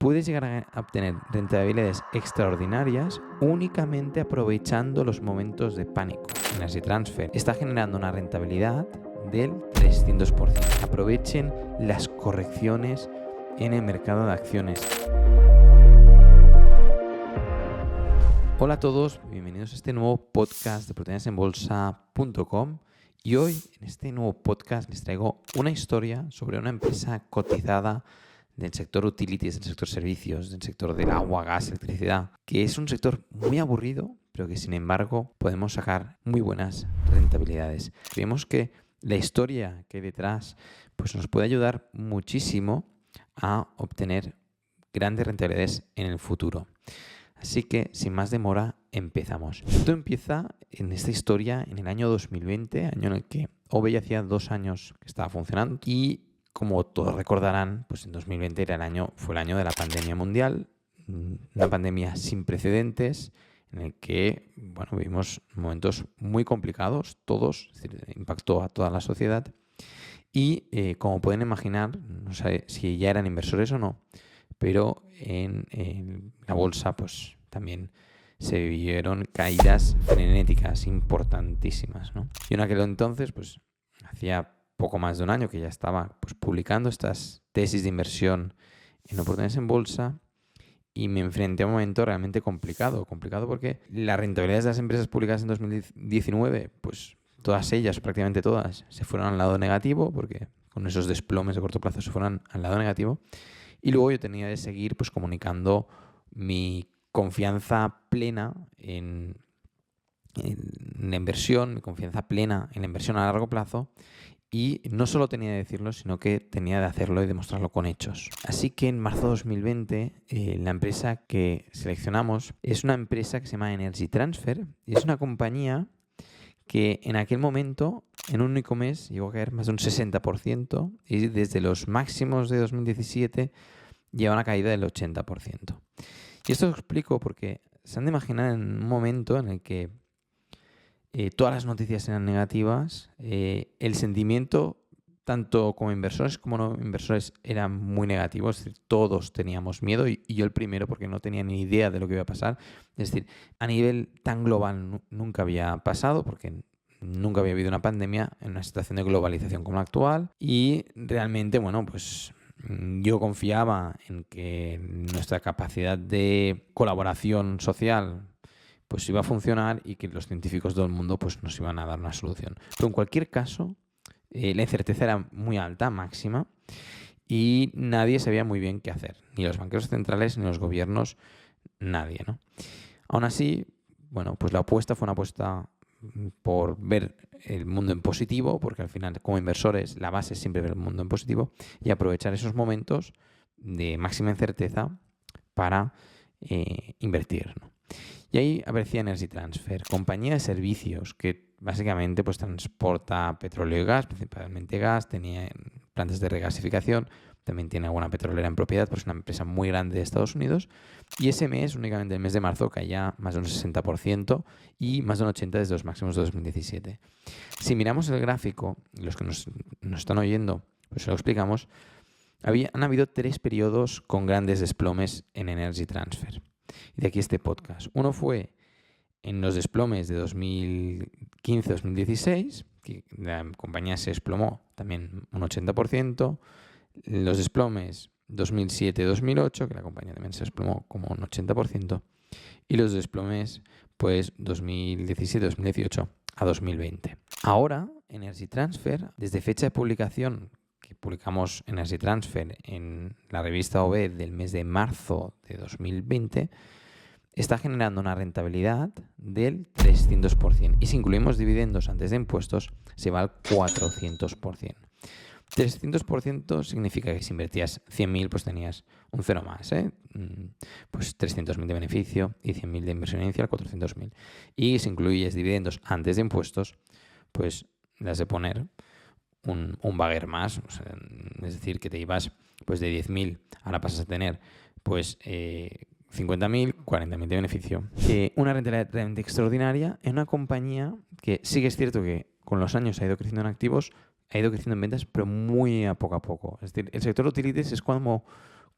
puedes llegar a obtener rentabilidades extraordinarias únicamente aprovechando los momentos de pánico. Energy Transfer está generando una rentabilidad del 300%. Aprovechen las correcciones en el mercado de acciones. Hola a todos, bienvenidos a este nuevo podcast de proteínasenbolsa.com. Y hoy en este nuevo podcast les traigo una historia sobre una empresa cotizada del sector utilities, del sector servicios, del sector del agua, gas, electricidad, que es un sector muy aburrido, pero que sin embargo podemos sacar muy buenas rentabilidades. Creemos que la historia que hay detrás pues nos puede ayudar muchísimo a obtener grandes rentabilidades en el futuro. Así que, sin más demora, empezamos. Esto empieza en esta historia en el año 2020, año en el que OVE ya hacía 2 años que estaba funcionando. Y como todos recordarán, pues en 2020 fue el año de la pandemia mundial, una pandemia sin precedentes, en el que vivimos momentos muy complicados, todos, es decir, impactó a toda la sociedad. Y como pueden imaginar, no sé si ya eran inversores o no, pero en la bolsa pues también se vivieron caídas frenéticas importantísimas, ¿no? Y en aquel entonces, pues hacía poco más de un año que ya estaba pues publicando estas tesis de inversión en oportunidades en bolsa y me enfrenté a un momento realmente complicado porque las rentabilidades de las empresas publicadas en 2019, pues todas ellas, prácticamente todas, se fueron al lado negativo porque con esos desplomes de corto plazo se fueron al lado negativo. Y luego yo tenía de seguir pues comunicando mi confianza plena en la inversión, mi confianza plena en la inversión a largo plazo. Y no solo tenía de decirlo, sino que tenía de hacerlo y demostrarlo con hechos. Así que en marzo de 2020, la empresa que seleccionamos es una empresa que se llama Energy Transfer. Y es una compañía que en aquel momento, en un único mes, llegó a caer más de un 60% y desde los máximos de 2017 lleva una caída del 80%. Y esto lo explico porque se han de imaginar en un momento en el que todas las noticias eran negativas, el sentimiento, tanto como inversores como no inversores, era muy negativo. Es decir, todos teníamos miedo y yo el primero porque no tenía ni idea de lo que iba a pasar. Es decir, a nivel tan global nunca había pasado porque nunca había habido una pandemia en una situación de globalización como la actual. Y realmente, pues yo confiaba en que nuestra capacidad de colaboración social pues iba a funcionar y que los científicos del mundo pues nos iban a dar una solución. Pero en cualquier caso, la incerteza era muy alta, máxima, y nadie sabía muy bien qué hacer. Ni los banqueros centrales, ni los gobiernos, nadie, ¿no? Aún así, pues la apuesta fue una apuesta por ver el mundo en positivo, porque al final, como inversores, la base es siempre ver el mundo en positivo y aprovechar esos momentos de máxima incerteza para invertir, ¿no? Y ahí aparecía Energy Transfer, compañía de servicios que básicamente pues transporta petróleo y gas, principalmente gas, tenía plantas de regasificación, también tiene alguna petrolera en propiedad, pero es una empresa muy grande de Estados Unidos. Y ese mes, únicamente el mes de marzo, caía más de un 60% y más de un 80% desde los máximos de 2017. Si miramos el gráfico, los que nos están oyendo, pues se lo explicamos, han habido 3 periodos con grandes desplomes en Energy Transfer. Y de aquí este podcast. Uno fue en los desplomes de 2015-2016, que la compañía se desplomó también un 80%. Los desplomes 2007-2008, que la compañía también se desplomó como un 80%. Y los desplomes, pues 2017-2018 a 2020. Ahora, Energy Transfer, desde fecha de publicación, que publicamos Energy Transfer en la revista OVE del mes de marzo de 2020, está generando una rentabilidad del 300%. Y si incluimos dividendos antes de impuestos, se va al 400%. 300% significa que si invertías 100.000, pues tenías un cero más, pues 300.000 de beneficio y 100.000 de inversión inicial, 400.000. Y si incluyes dividendos antes de impuestos, pues le has de poner un bagger más, es decir, que te ibas pues de 10.000, ahora pasas a tener pues 50.000, 40.000 de beneficio. Una rentabilidad realmente extraordinaria en una compañía que sí que es cierto que con los años ha ido creciendo en activos, ha ido creciendo en ventas, pero muy a poco. Es decir, el sector utilities es como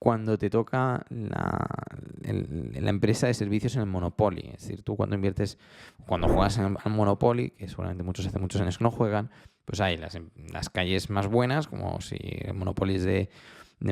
cuando te toca la empresa de servicios en el Monopoly. Es decir, tú cuando juegas al Monopoly, que seguramente hace muchos años que no juegan, pues hay las calles más buenas, como si el Monopoly es de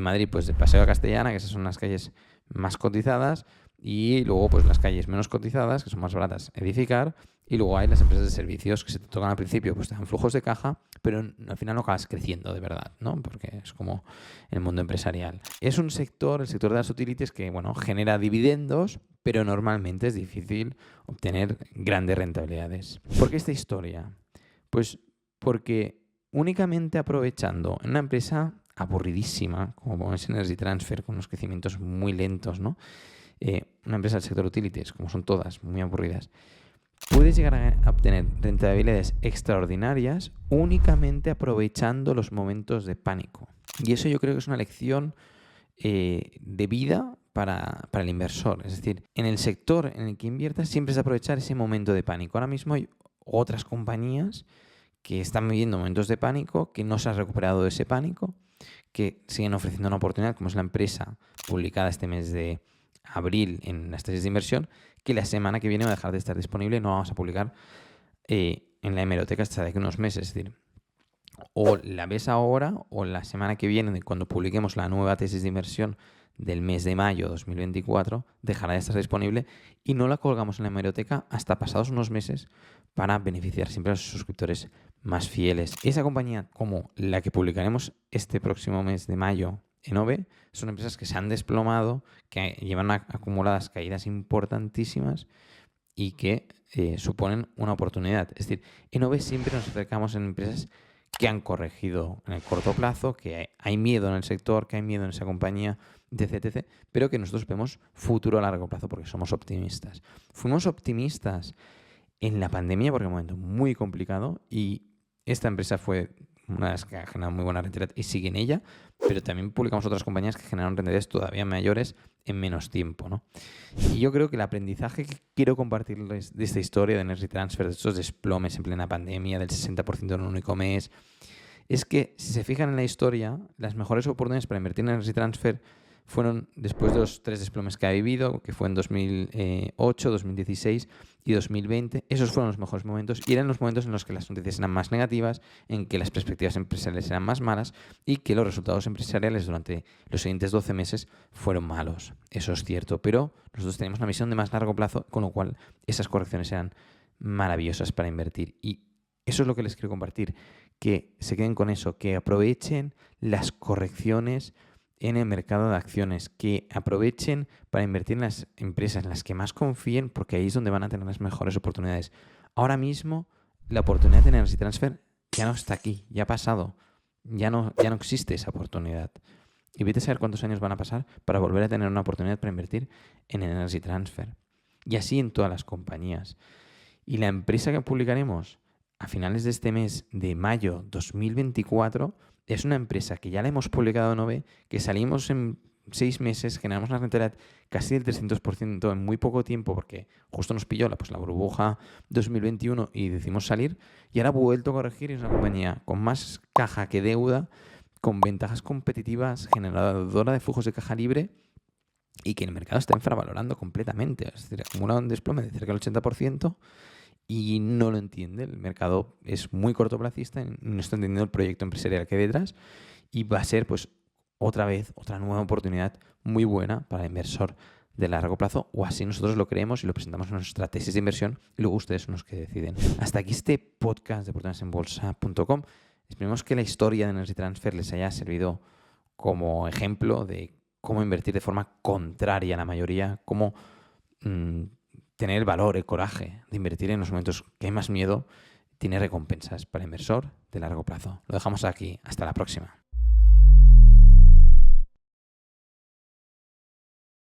Madrid, pues de Paseo de Castellana, que esas son las calles más cotizadas, y luego pues las calles menos cotizadas, que son más baratas edificar, y luego hay las empresas de servicios que se te tocan al principio, pues te dan flujos de caja, pero al final no acabas creciendo de verdad, ¿no? Porque es como el mundo empresarial. Es un sector, el sector de las utilities, que bueno, genera dividendos, pero normalmente es difícil obtener grandes rentabilidades. ¿Por qué esta historia? Pues porque únicamente aprovechando en una empresa aburridísima, como es Energy Transfer, con unos crecimientos muy lentos, ¿no? Una empresa del sector utilities, como son todas, muy aburridas, puedes llegar a obtener rentabilidades extraordinarias únicamente aprovechando los momentos de pánico. Y eso yo creo que es una lección de vida para el inversor. Es decir, en el sector en el que inviertas siempre es aprovechar ese momento de pánico. Ahora mismo hay otras compañías que están viviendo momentos de pánico, que no se ha recuperado de ese pánico, que siguen ofreciendo una oportunidad, como es la empresa publicada este mes de abril en las tesis de inversión, que la semana que viene va a dejar de estar disponible, no vamos a publicar en la hemeroteca hasta de aquí unos meses. Es decir, o la ves ahora o la semana que viene, cuando publiquemos la nueva tesis de inversión del mes de mayo de 2024, dejará de estar disponible y no la colgamos en la hemeroteca hasta pasados unos meses para beneficiar siempre a los suscriptores más fieles. Esa compañía, como la que publicaremos este próximo mes de mayo en OVE, son empresas que se han desplomado, que llevan acumuladas caídas importantísimas y que suponen una oportunidad. Es decir, en OVE siempre nos acercamos en empresas que han corregido en el corto plazo, que hay miedo en el sector, que hay miedo en esa compañía, etc., pero que nosotros vemos futuro a largo plazo porque somos optimistas. Fuimos optimistas en la pandemia porque era un momento muy complicado y esta empresa fue una de las que ha generado muy buena rentabilidad y sigue en ella, pero también publicamos otras compañías que generaron rentabilidades todavía mayores en menos tiempo, ¿no? Y yo creo que el aprendizaje que quiero compartirles de esta historia de Energy Transfer, de estos desplomes en plena pandemia, del 60% en un único mes, es que si se fijan en la historia, las mejores oportunidades para invertir en Energy Transfer fueron después de los 3 desplomes que ha vivido, que fue en 2008, 2016 y 2020. Esos fueron los mejores momentos y eran los momentos en los que las noticias eran más negativas, en que las perspectivas empresariales eran más malas y que los resultados empresariales durante los siguientes 12 meses fueron malos. Eso es cierto, pero nosotros tenemos una visión de más largo plazo, con lo cual esas correcciones eran maravillosas para invertir. Y eso es lo que les quiero compartir, que se queden con eso, que aprovechen las correcciones en el mercado de acciones, que aprovechen para invertir en las empresas en las que más confíen, porque ahí es donde van a tener las mejores oportunidades. Ahora mismo la oportunidad de Energy Transfer ya no está aquí, ya ha pasado, ya no existe esa oportunidad. Y vete a saber cuántos años van a pasar para volver a tener una oportunidad para invertir en Energy Transfer. Y así en todas las compañías. Y la empresa que publicaremos a finales de este mes de mayo 2024 es una empresa que ya la hemos publicado en OVE, que salimos en 6 meses, generamos una rentabilidad casi del 300% en muy poco tiempo, porque justo nos pilló la burbuja 2021 y decidimos salir, y ahora ha vuelto a corregir y es una compañía con más caja que deuda, con ventajas competitivas, generadora de flujos de caja libre y que el mercado está infravalorando completamente. Es decir, acumula un desplome de cerca del 80%. Y no lo entiende. El mercado es muy cortoplacista, no está entendiendo el proyecto empresarial que hay detrás y va a ser pues otra vez otra nueva oportunidad muy buena para el inversor de largo plazo, o así nosotros lo creemos y lo presentamos en nuestra tesis de inversión y luego ustedes son los que deciden. Hasta aquí este podcast de oportunidadesenbolsa.com. Esperemos que la historia de Energy Transfer les haya servido como ejemplo de cómo invertir de forma contraria a la mayoría, cómo tener el valor, el coraje de invertir en los momentos que hay más miedo, tiene recompensas para el inversor de largo plazo. Lo dejamos aquí. Hasta la próxima.